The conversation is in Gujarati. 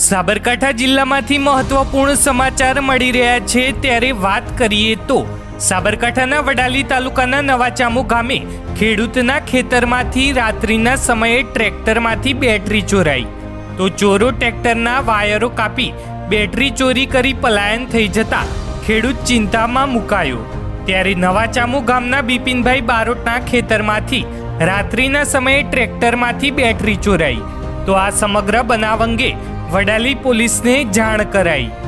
સાબરકાંઠા જિલ્લામાંથી મહત્વપૂર્ણ સમાચાર મળી રહ્યા છે ત્યારે વાત કરીએ તો સાબરકાંઠાના વડાલી તાલુકાના નવાચામુ ગામે ખેડૂતના ખેતરમાંથી રાત્રિના સમયે ટ્રેક્ટરમાંથી બેટરી ચોરાઈ તો ચોરો ટ્રેક્ટરના વાયરો કાપી બેટરી ચોરી કરી પલાયન થઈ જતા ખેડૂત ચિંતામાં મુકાયો। ત્યારે નવાચામુ ગામના બિપિનભાઈ બારોટના ખેતરમાંથી રાત્રિના સમયે ટ્રેક્ટરમાંથી બેટરી ચોરાઈ તો આ સમગ્ર બનાવ અંગે વડાલી પોલીસને જાણ કરાઈ।